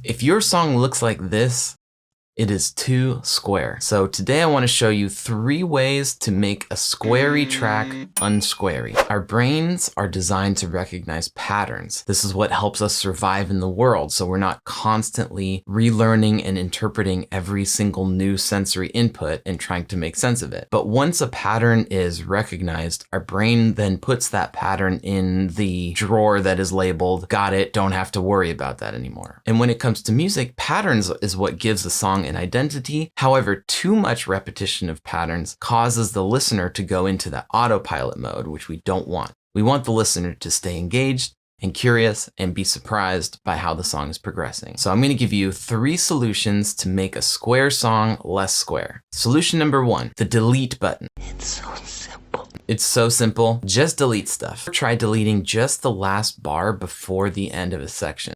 If your song looks like this, it is too square. So today I want to show you 3 ways to make a squarey track unsquarey. Our brains are designed to recognize patterns. This is what helps us survive in the world, so we're not constantly relearning and interpreting every single new sensory input and trying to make sense of it. But once a pattern is recognized, our brain then puts that pattern in the drawer that is labeled, got it, don't have to worry about that anymore. And when it comes to music, patterns is what gives a song an identity. However, too much repetition of patterns causes the listener to go into that autopilot mode, which we don't want. We want the listener to stay engaged and curious and be surprised by how the song is progressing. So I'm going to give you 3 solutions to make a square song less square. Solution number 1, the delete button. It's so simple. It's so simple. Just delete stuff. Try deleting just the last bar before the end of a section.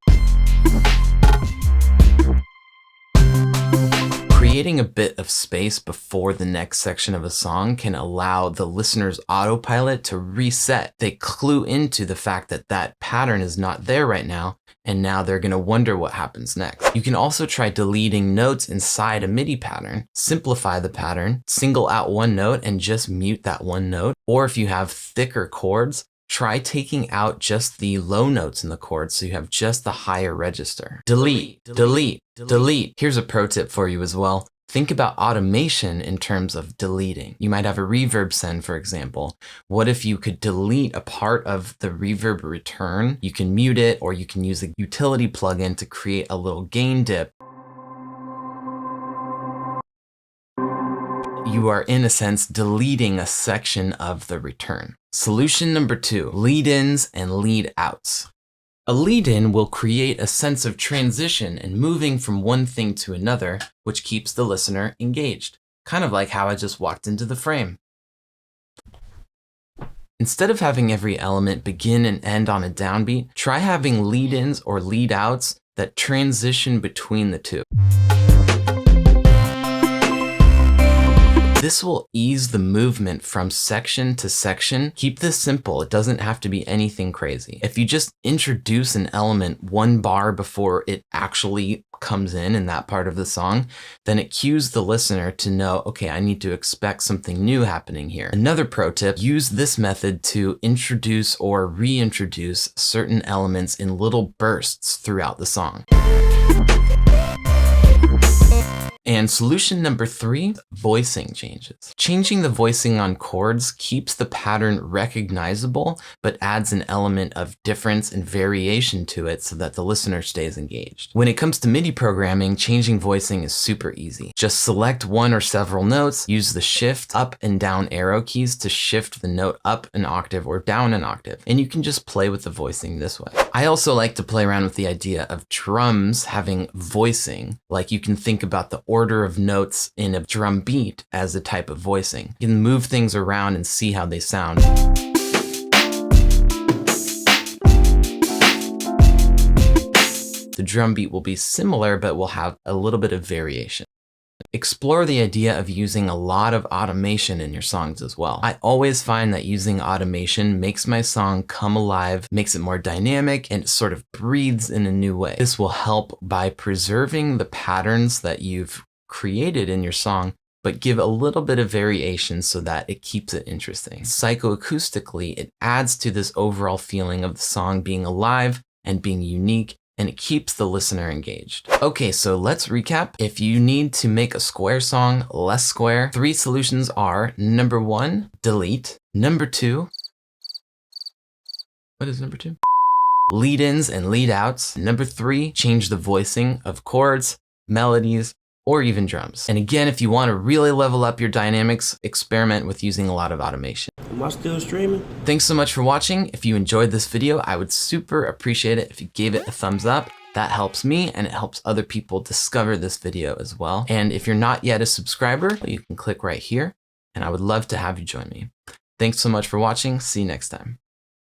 Creating a bit of space before the next section of a song can allow the listener's autopilot to reset. They clue into the fact that that pattern is not there right now, and now they're going to wonder what happens next. You can also try deleting notes inside a MIDI pattern. Simplify the pattern, single out one note and just mute that one note. Or if you have thicker chords, try taking out just the low notes in the chords so you have just the higher register. Delete, delete, delete. Here's a pro tip for you as well. Think about automation in terms of deleting. You might have a reverb send, for example. What if you could delete a part of the reverb return? You can mute it, or you can use a utility plugin to create a little gain dip. You are, in a sense, deleting a section of the return. Solution number 2, lead-ins and lead-outs. A lead-in will create a sense of transition and moving from one thing to another, which keeps the listener engaged. Kind of like how I just walked into the frame. Instead of having every element begin and end on a downbeat, try having lead-ins or lead-outs that transition between the two. This will ease the movement from section to section. Keep this simple. It doesn't have to be anything crazy. If you just introduce an element 1 bar before it actually comes in that part of the song, then it cues the listener to know, okay, I need to expect something new happening here. Another pro tip, use this method to introduce or reintroduce certain elements in little bursts throughout the song. And solution number 3, voicing changes. Changing the voicing on chords keeps the pattern recognizable, but adds an element of difference and variation to it so that the listener stays engaged. When it comes to MIDI programming, changing voicing is super easy. Just select one or several notes, use the shift up and down arrow keys to shift the note up an octave or down an octave, and you can just play with the voicing this way. I also like to play around with the idea of drums having voicing, like you can think about the order of notes in a drum beat as a type of voicing. You can move things around and see how they sound. The drum beat will be similar, but will have a little bit of variation. Explore the idea of using a lot of automation in your songs as well. I always find that using automation makes my song come alive, makes it more dynamic, and it sort of breathes in a new way. This will help by preserving the patterns that you've created in your song, but give a little bit of variation so that it keeps it interesting. Psychoacoustically, it adds to this overall feeling of the song being alive and being unique, and it keeps the listener engaged. Okay, so let's recap. If you need to make a square song less square, 3 solutions are: number 1, delete. Number 2, what is number 2? Lead-ins and lead-outs. Number 3, change the voicing of chords, melodies, or even drums. And again, if you want to really level up your dynamics, experiment with using a lot of automation. Am I still streaming? Thanks so much for watching. If you enjoyed this video, I would super appreciate it if you gave it a thumbs up. That helps me and it helps other people discover this video as well. And if you're not yet a subscriber, you can click right here and I would love to have you join me. Thanks so much for watching. See you next time.